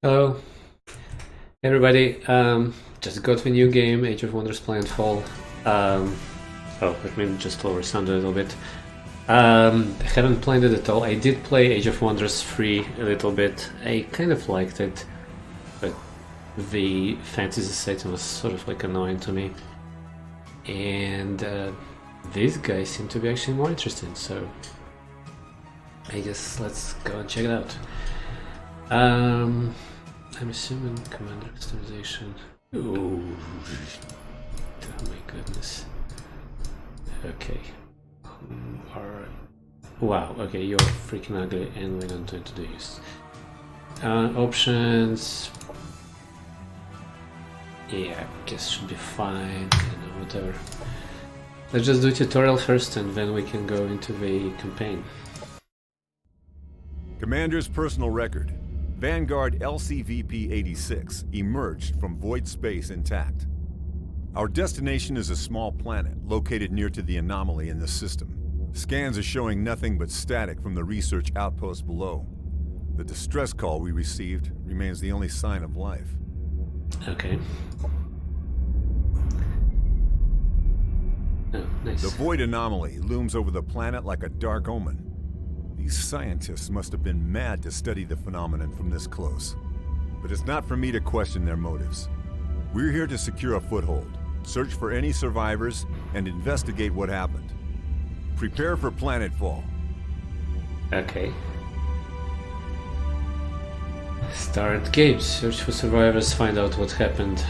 Hello, everybody. Just got the new game, Age of Wonders Planetfall. Let me just lower sound a little bit. I haven't played it at all. I did play Age of Wonders 3 a little bit. I kind of liked it, but the fantasy setting was sort of like annoying to me. And these guys seem to be actually more interesting, so I guess let's go and check it out. I'm assuming commander customization. Oh my goodness. Okay. Wow, okay, you're freaking ugly and we're not going to do this. Options. Yeah, I guess should be fine, whatever. Let's just do tutorial first and then we can go into the campaign. Commander's personal record. Vanguard LCVP-86 emerged from void space intact. Our destination is a small planet located near to the anomaly in the system. Scans are showing nothing but static from the research outpost below. The distress call we received remains the only sign of life. Okay. Oh, nice. The void anomaly looms over the planet like a dark omen. These scientists must have been mad to study the phenomenon from this close. But it's not for me to question their motives. We're here to secure a foothold, search for any survivors, and investigate what happened. Prepare for Planetfall. Okay. Start game. Search for survivors, find out what happened.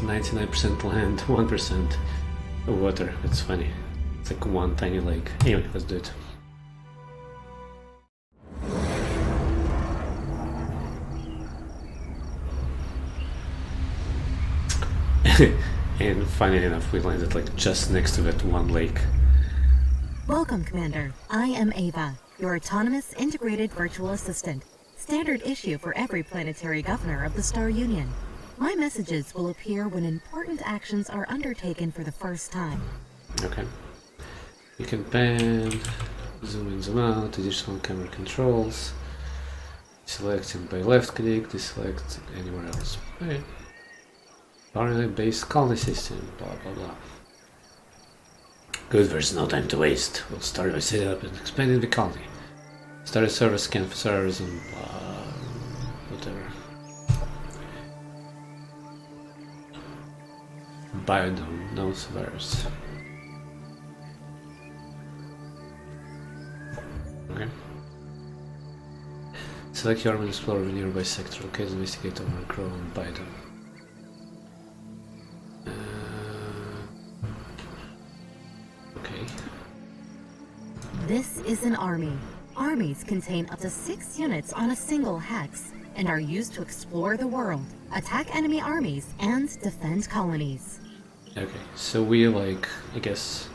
99% land, 1% water. That's funny. It's like one tiny lake. Anyway, let's do it. And funny enough, we landed like just next to that one lake. Welcome, Commander. I am Ava, your autonomous integrated virtual assistant. Standard issue for every planetary governor of the Star Union. My messages will appear when important actions are undertaken for the first time. Okay. You can pan, zoom in, zoom out, additional camera controls. Selecting by left click, deselect anywhere else. Okay. Parallel-based colony system, blah blah blah. Good, there's no time to waste. We'll start by setting up and expanding the colony. Start a server scan for servers and blah, whatever. Biodome, no survivors. Okay. Select your arm and explore the nearby sector. Okay, investigate over Crow and Biodome. This is an army. Armies contain up to 6 units on a single hex and are used to explore the world, attack enemy armies, and defend colonies. Okay, so we like, I guess,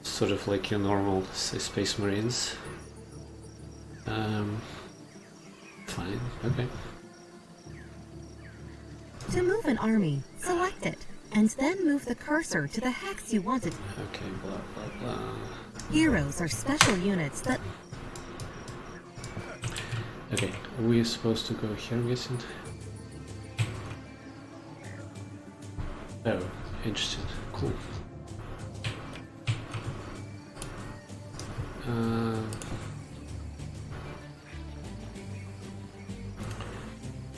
sort of like your normal, say, Space Marines. Fine, okay. To move an army, select it, and then move the cursor to the hex you want it. Okay, blah blah blah. Heroes are special units that... Okay, are we supposed to go here, I'm guessing? Oh, interesting. Cool.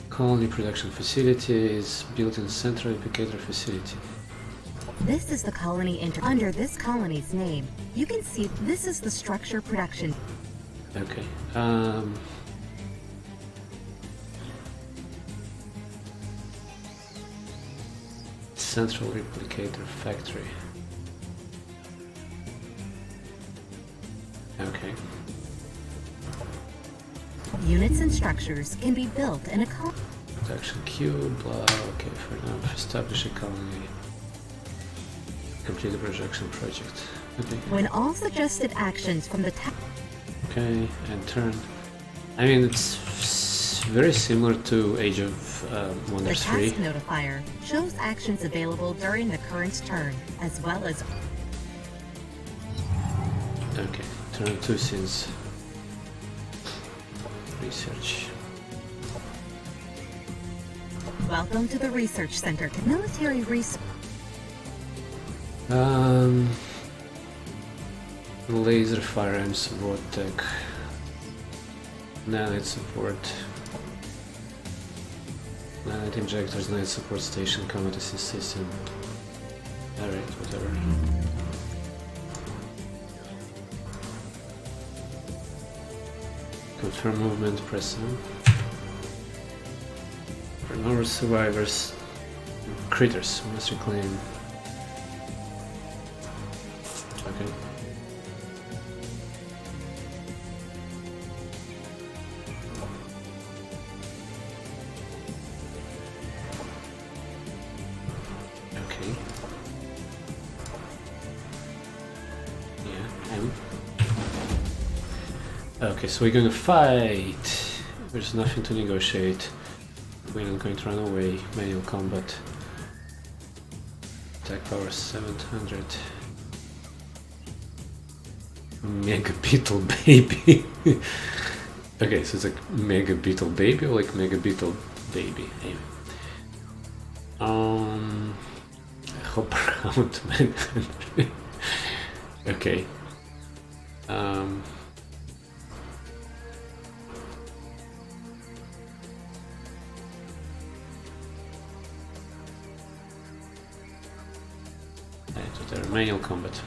Colony production facilities, built-in central replicator facility. This is the colony under this colony's name. You can see this is the structure production. Okay. Central replicator factory. Okay. Units and structures can be built in a colony. Production cube, blah, okay, for now, establish a colony. Complete the projection project. Okay. When all suggested actions from the Okay, and turn. I mean, it's very similar to Age of Wonders 3. task notifier shows actions available during the current turn, as well as... Okay, turn 2 scenes. research. Welcome to the Research Center. Military research. Laser firearms support tech. Nanite support. Nanite injectors, nanite support station, combat assist system. Alright, whatever. Confirm movement, press M. For no survivors. Critters, must reclaim. Okay. Okay. Yeah, M. Okay, so we're gonna fight. There's nothing to negotiate. We're not going to run away. Manual combat. Attack power 700. Mega beetle baby. Okay, so it's like mega beetle baby or like mega beetle baby. Anyway. Hop around, man. Okay. Right, manual combat.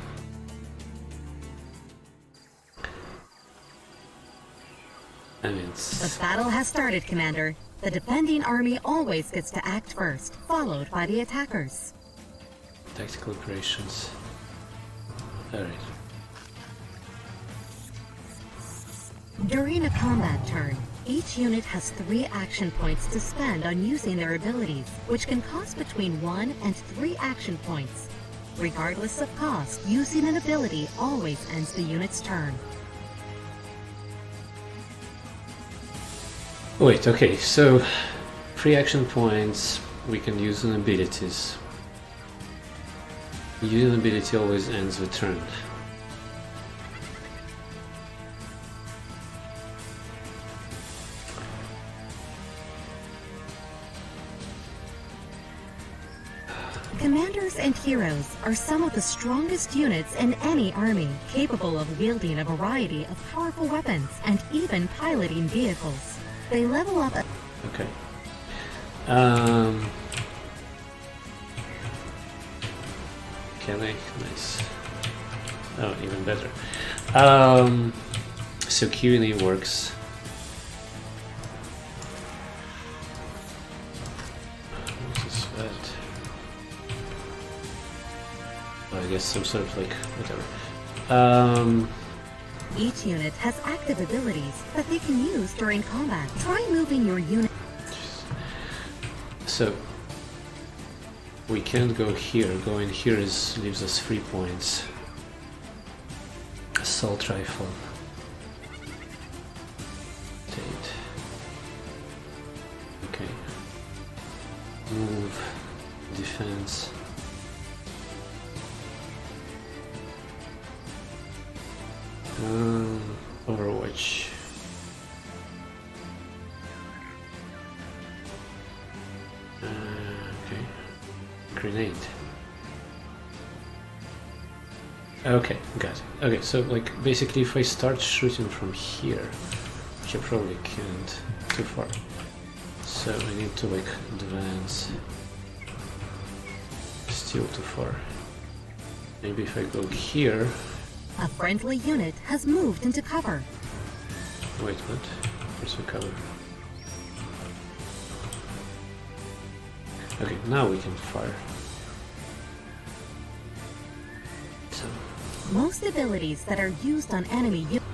The battle has started, Commander. The defending army always gets to act first, followed by the attackers. Tactical operations. Alright. During a combat turn, each unit has 3 action points to spend on using their abilities, which can cost between 1 and 3 action points. Regardless of cost, using an ability always ends the unit's turn. Wait, okay, so 3 action points we can use on abilities. Using an ability always ends the turn. Commanders and heroes are some of the strongest units in any army, capable of wielding a variety of powerful weapons and even piloting vehicles. They level up. Okay. Can I? Nice. Oh, even better. So Q&A works. What's this bad? Oh, I guess some sort of like whatever. Each unit has active abilities that they can use during combat. Try moving your unit. So we can't go here. Going here leaves us 3 points. Assault rifle. Rotate. Okay. Move. Defense. Overwatch. Okay. Grenade. Okay, got it. Okay, so like basically if I start shooting from here, which I probably can't too far. So I need to like advance. Still too far. Maybe if I go here. A friendly unit has moved into cover. Wait, what? Where's the cover? Okay, now we can fire. So. Most abilities that are used on enemy units.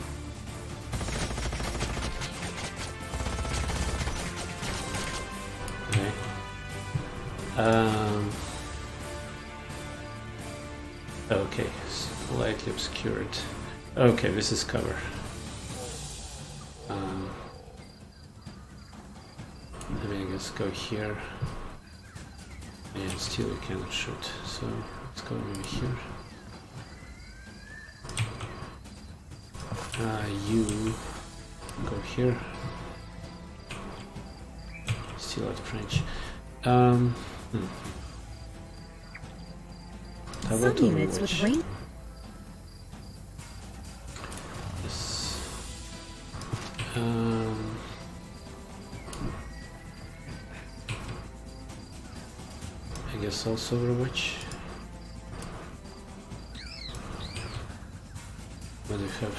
Okay. Okay, slightly obscured. Okay, this is cover. I mean, I guess go here. And still we cannot shoot, so let's go maybe here. You go here. Still out of range. How about Some units with Overwatch? range. Yes. I guess also Overwatch. But we have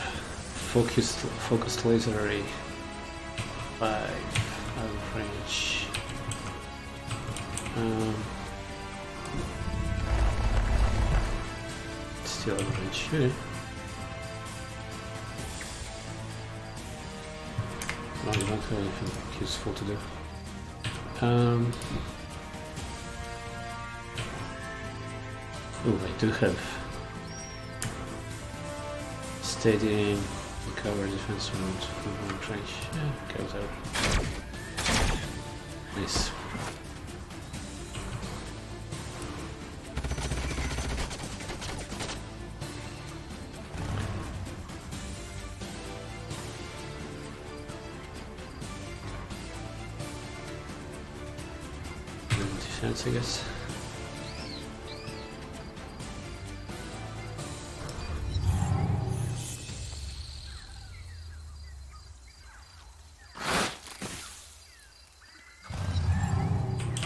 focused laser array. 5 out of range. Still out of range. Okay. Well, I don't have anything useful to do. Oh, I do have steady recover defense mode from long range. Yeah, okay, whatever. Nice. And defense, I guess.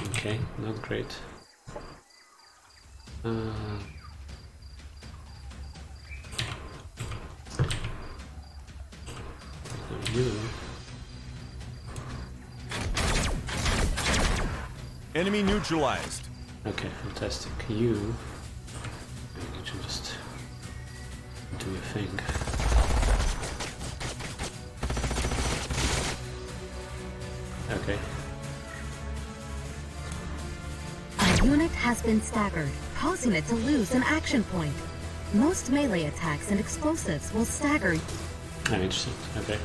Okay, not great. You. Enemy neutralized. Okay, fantastic. You can just do a thing. Okay. A unit has been staggered, causing it to lose an action point. Most melee attacks and explosives will stagger. Oh, interesting. Okay.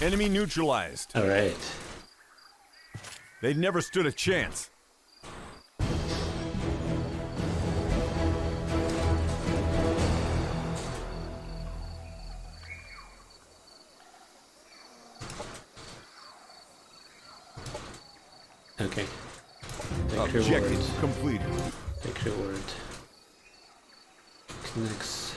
Enemy neutralized. All right. They never stood a chance. Okay. Take Objective reward. completed. Take reward. Next.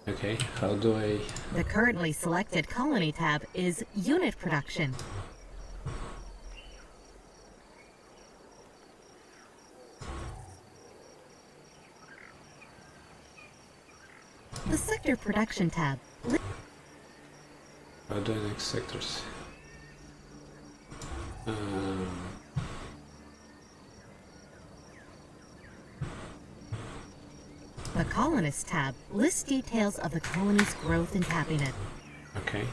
Okay, how do I... The currently selected colony tab is Unit Production. The Sector Production tab. How do I next sectors? The Colonist tab lists details of the colony's growth and tapping it. Okay.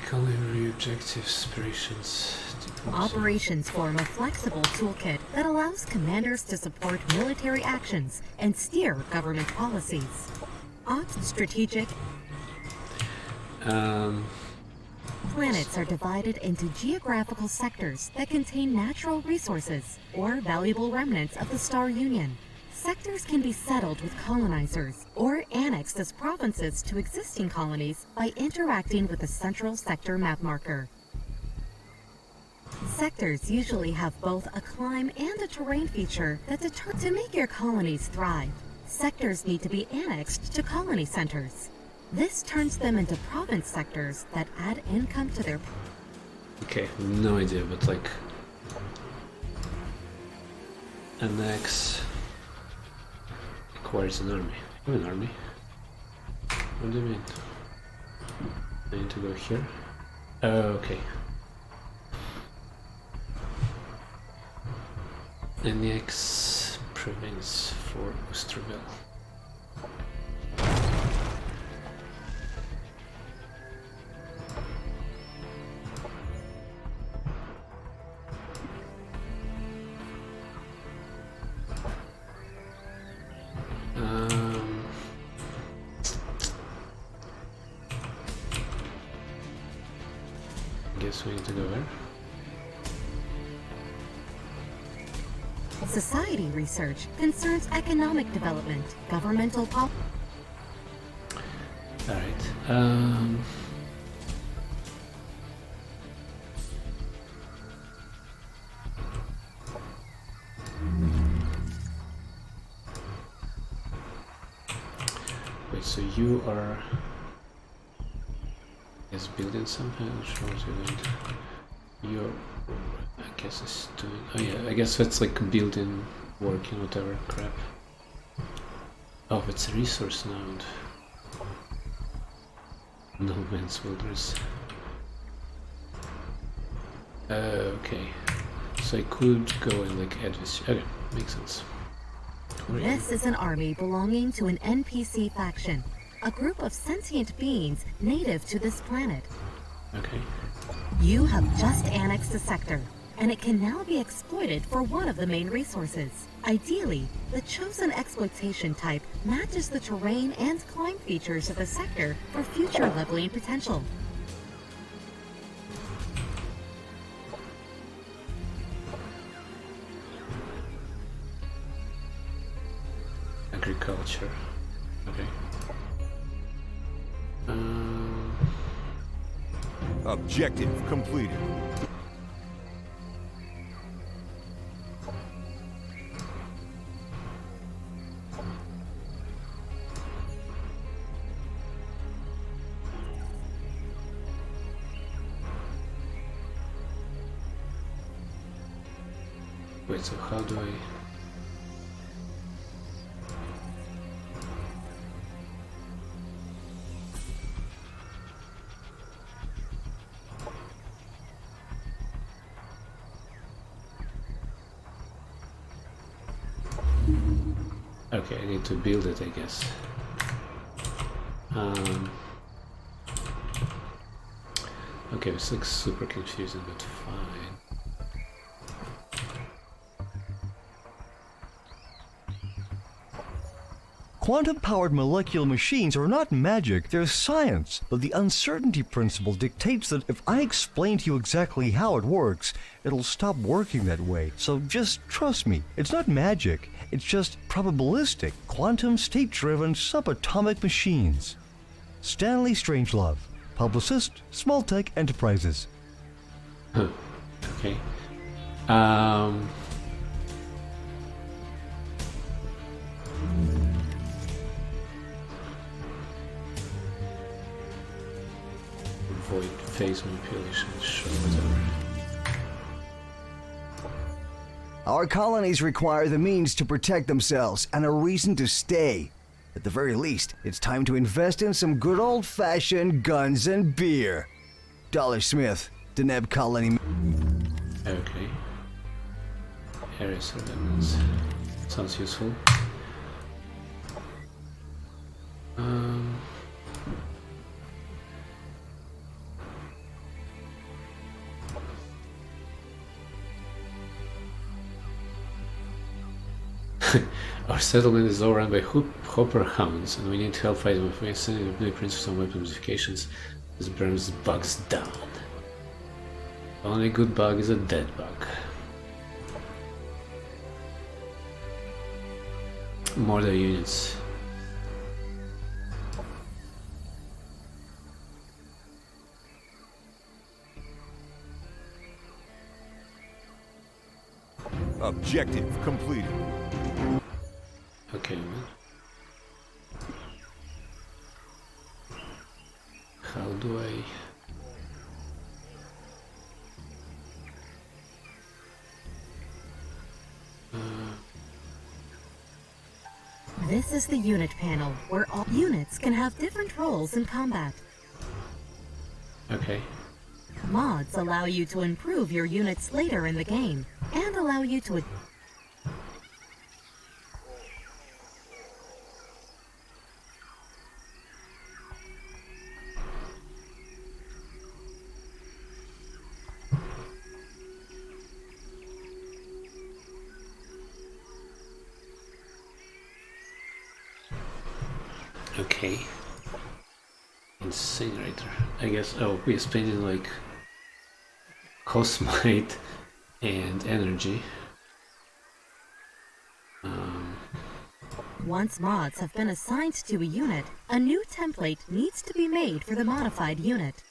Colony review objectives, operations, diplomacy. Operations form a flexible toolkit that allows commanders to support military actions and steer government policies. Ops strategic planets are divided into geographical sectors that contain natural resources or valuable remnants of the Star Union. Sectors can be settled with colonizers or annexed as provinces to existing colonies by interacting with the central sector map marker. Sectors usually have both a climb and a terrain feature that determines to make your colonies thrive. Sectors need to be annexed to colony centers. This turns them into province sectors that add income to their... Okay, no idea, but like... Annex... Requires an army. You have an army? What do you mean? I need to go here? Oh, okay. Annex province for Osterville. guess we need to go there. Society research concerns economic development, governmental policy. Alright. Wait, so you are... is building somehow? Not sure what you're doing. You're... I guess it's doing... Oh yeah, I guess it's like building, working, whatever crap. Oh, it's a resource node. No man's wilderness. Okay. So I could go and like add this. Okay, makes sense. This is an army belonging to an NPC faction, a group of sentient beings native to this planet. Okay. You have just annexed a sector, and it can now be exploited for one of the main resources. Ideally, the chosen exploitation type matches the terrain and climb features of the sector for future leveling potential. Agriculture. Okay. Objective completed. Wait, so how do I... Okay, I need to build it, I guess. Okay, it's like super confusing, but fine. Quantum-powered molecular machines are not magic, they're science. But the uncertainty principle dictates that if I explain to you exactly how it works, it'll stop working that way. So just trust me. It's not magic, it's just probabilistic, quantum state-driven subatomic machines. Stanley Strangelove, publicist, Smalltech Enterprises. Okay. Avoid phase manipulation, sure, whatever. Our colonies require the means to protect themselves and a reason to stay. At the very least, it's time to invest in some good old-fashioned guns and beer. Dollar Smith, Deneb Colony. Okay. Area surveillance. Sounds useful. Our settlement is overrun by hopper hounds, and we need help fighting them. We're sending blueprints for some weapon modifications. This burns bugs down. The only good bug is a dead bug. Mortar units. Objective completed. Okay, man. How do I... This is the unit panel, where all units can have different roles in combat. Okay. Mods allow you to improve your units later in the game, and allow you to... Okay. Incinerator. I guess. Oh, we're spending like Cosmite and energy. Once mods have been assigned to a unit, a new template needs to be made for the modified unit.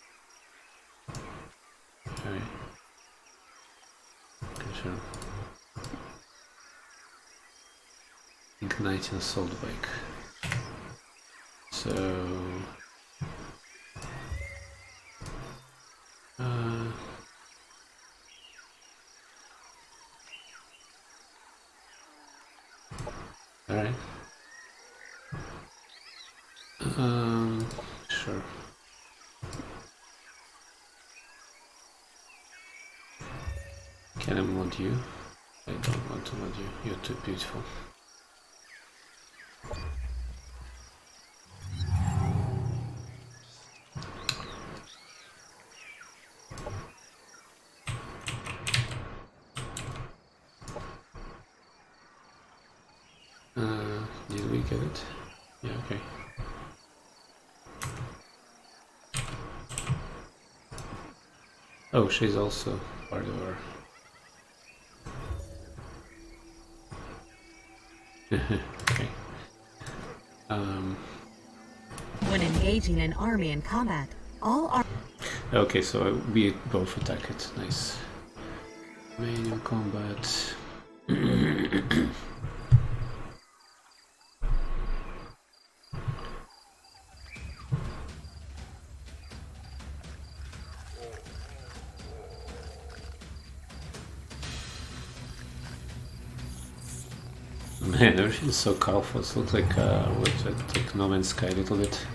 Okay. Okay, sure. Ignite and assault bike. So alright. Sure. Can I mod you? I don't want to mod you. You're too beautiful. Did we get it? Yeah, okay. Oh, she's also part of our... okay. When engaging an army in combat, all Okay, so we both attack it. Nice. Manual combat. Man, everything's so colorful. It looks like like No Man's Sky a little bit.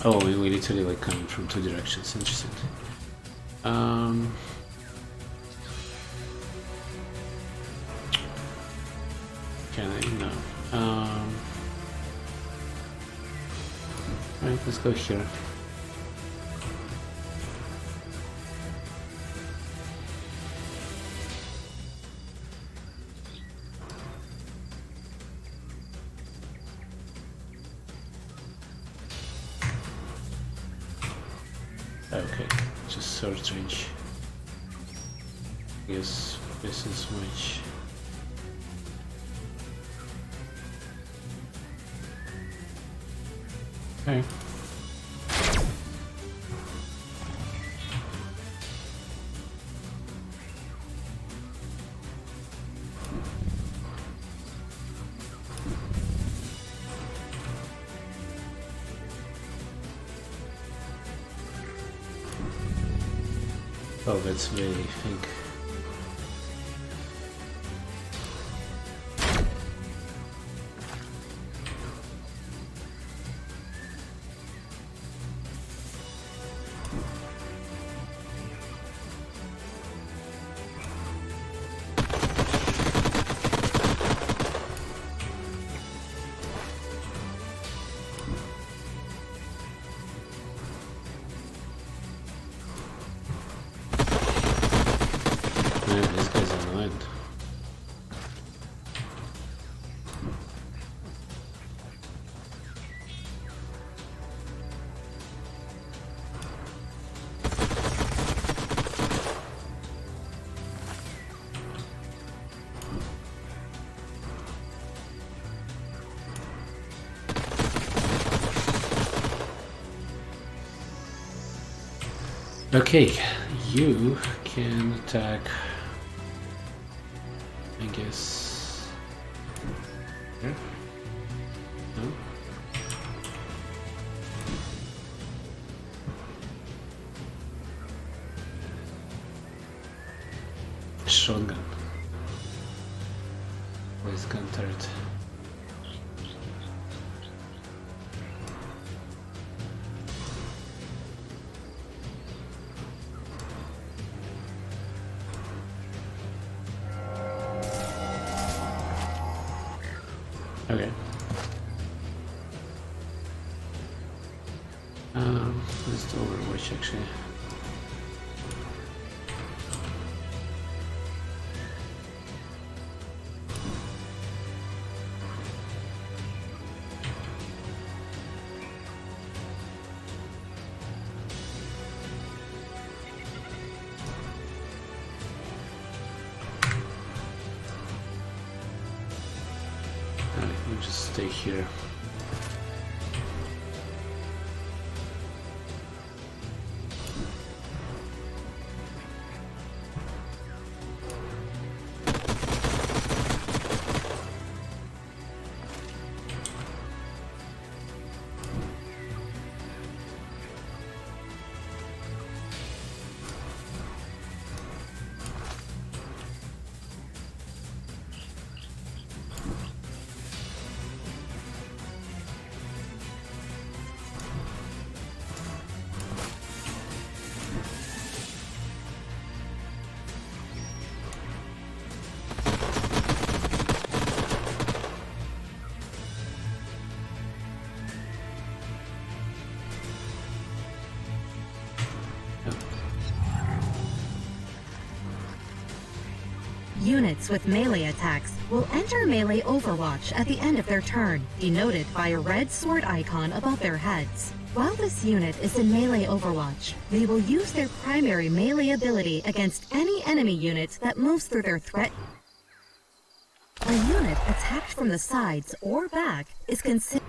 Oh, we literally like coming from two directions. Interesting. Can I? No. Right, let's go here. Okay, just so strange. Yes, this is much. Okay. Oh, that's really, I think. Man, this guy's on the end. Okay, you can attack, I guess. Here? No? Shotgun. Where's gun turret? Okay. Let's do Overwatch actually. stay here. Units with melee attacks will enter melee Overwatch at the end of their turn, denoted by a red sword icon above their heads. While this unit is in melee Overwatch, they will use their primary melee ability against any enemy unit that moves through their threat. A unit attacked from the sides or back is considered.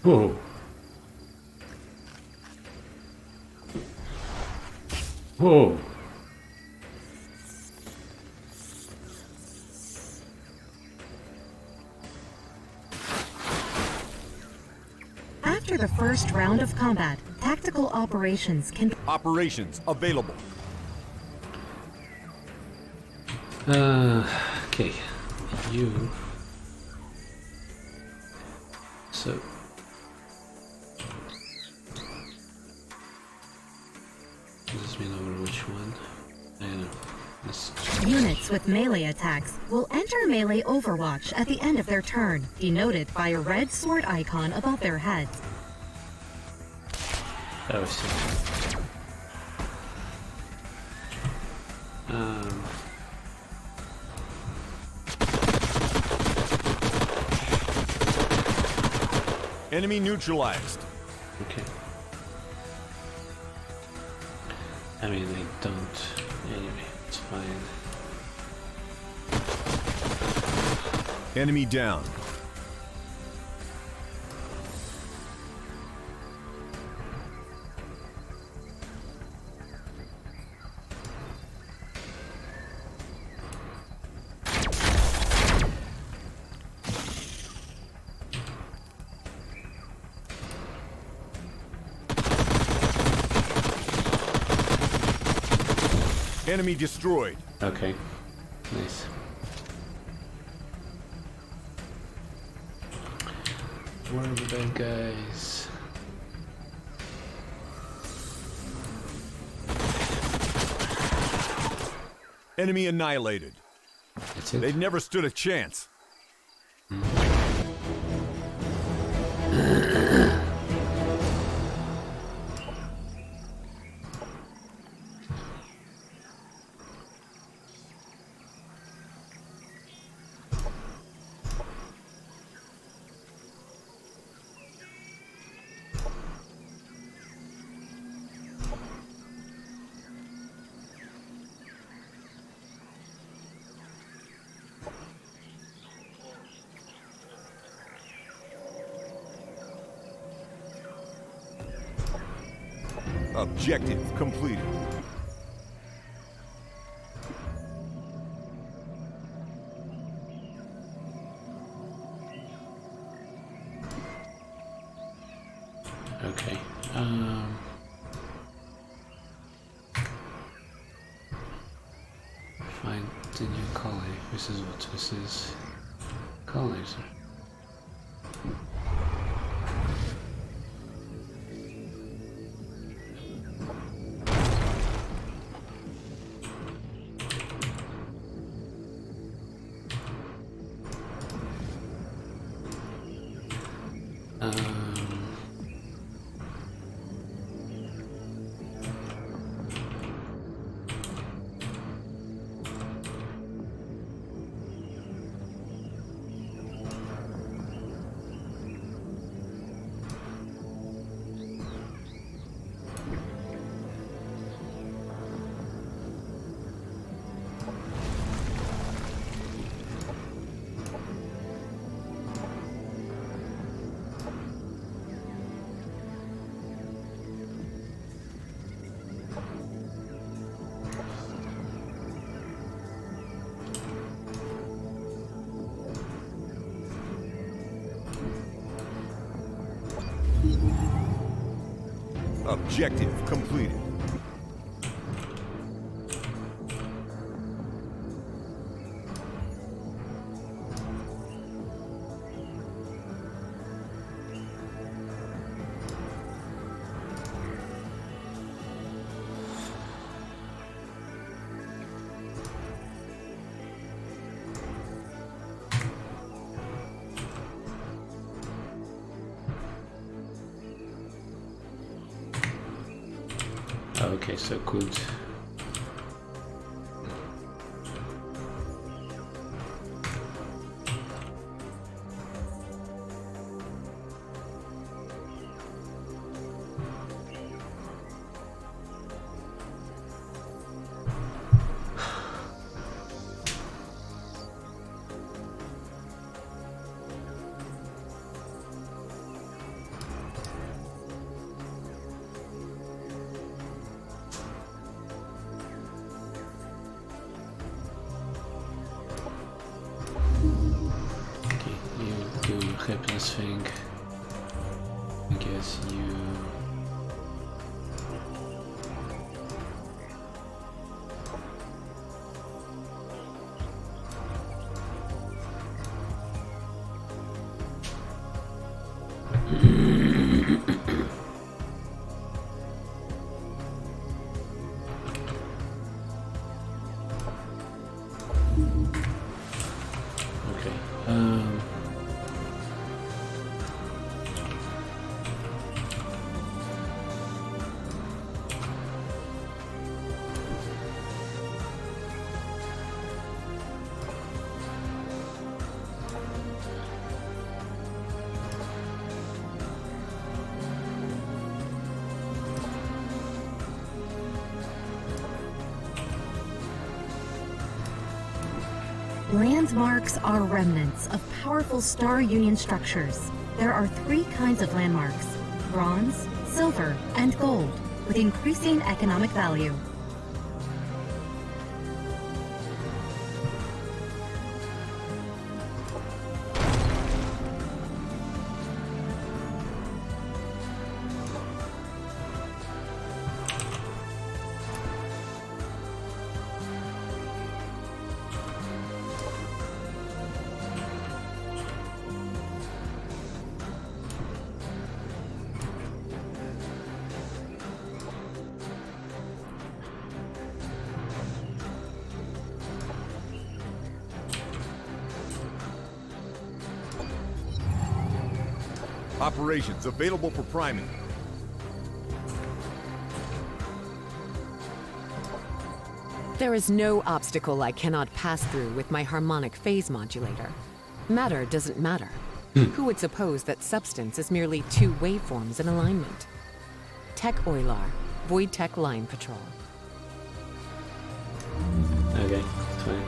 Whoa. Whoa. After the first round of combat, tactical operations can be Operations available. Okay. You. So. Does this mean over which one? I don't know. This. Units with melee attacks will enter melee Overwatch at the end of their turn, denoted by a red sword icon above their heads. Oh, I see. Enemy neutralized. Okay. I mean, I don't. Anyway, it's fine. Enemy down. Enemy destroyed. Okay. Nice. Where are the bad guys? Enemy annihilated. That's it. They never stood a chance. Objective completed. Okay. Find the new colony. This is what this is. Colonizer. Objective completed. Okay, so good. Happiness thing. I guess you. Okay. Landmarks are remnants of powerful Star Union structures. There are 3 kinds of landmarks: bronze, silver, and gold, with increasing economic value. Operations available for priming. There is no obstacle I cannot pass through with my harmonic phase modulator. Matter doesn't matter. Who would suppose that substance is merely 2 waveforms in alignment? Tech Oilar, Void Tech Line Patrol. Okay, fine.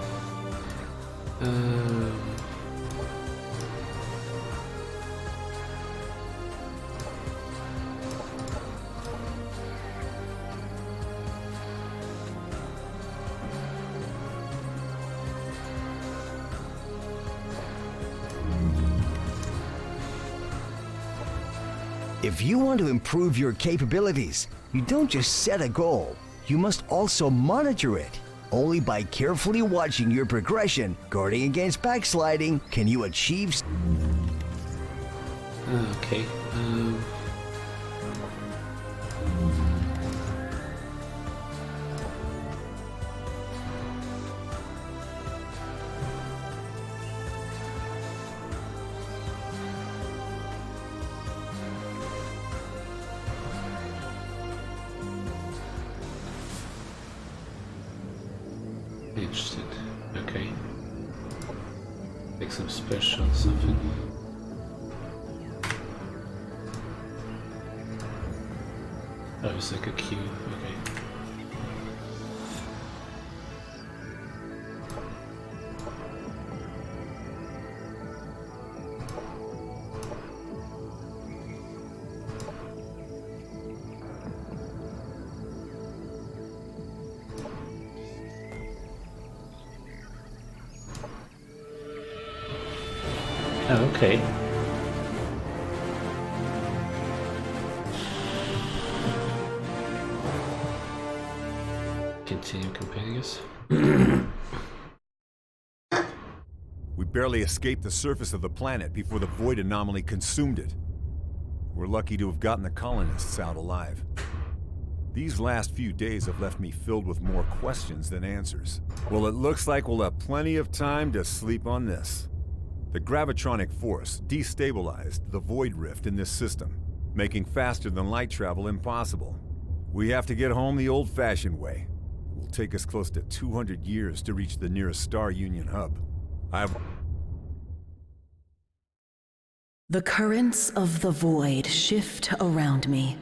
If you want to improve your capabilities, you don't just set a goal, you must also monitor it. Only by carefully watching your progression, guarding against backsliding, can you achieve. Okay. Interesting. Okay. Make some special something. Oh, it's like a queue. Okay. Oh, okay. continue campaign, I guess. We barely escaped the surface of the planet before the void anomaly consumed it. We're lucky to have gotten the colonists out alive. These last few days have left me filled with more questions than answers. Well, it looks like we'll have plenty of time to sleep on this. The gravitronic force destabilized the void rift in this system, making faster than light travel impossible. We have to get home the old-fashioned way. It will take us close to 200 years to reach the nearest Star Union hub. The currents of the void shift around me.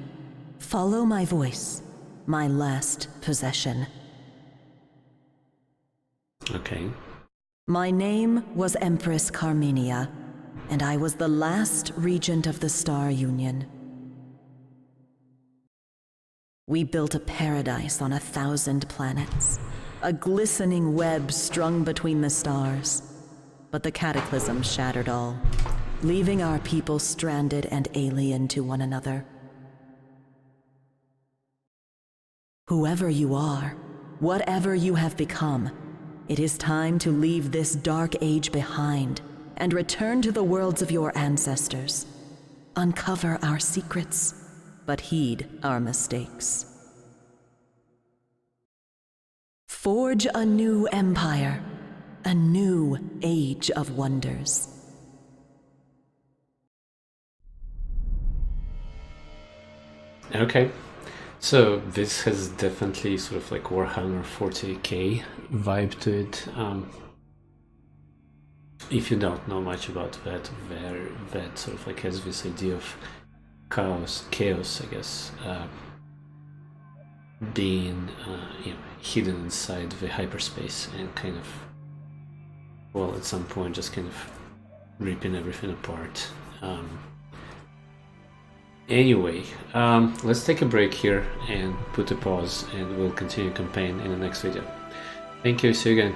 Follow my voice, my last possession. Okay. My name was Empress Carmenia, and I was the last regent of the Star Union. We built a paradise on 1,000 planets, a glistening web strung between the stars. But the cataclysm shattered all, leaving our people stranded and alien to one another. Whoever you are, whatever you have become, it is time to leave this dark age behind and return to the worlds of your ancestors. Uncover our secrets, but heed our mistakes. Forge a new empire, a new age of wonders. Okay. So this has definitely sort of like Warhammer 40k vibe to it. If you don't know much about that, that sort of like has this idea of chaos, I guess, being hidden inside the hyperspace and kind of, well, at some point just kind of ripping everything apart. Anyway, let's take a break here and put a pause, and we'll continue campaign in the next video. Thank you, see you again.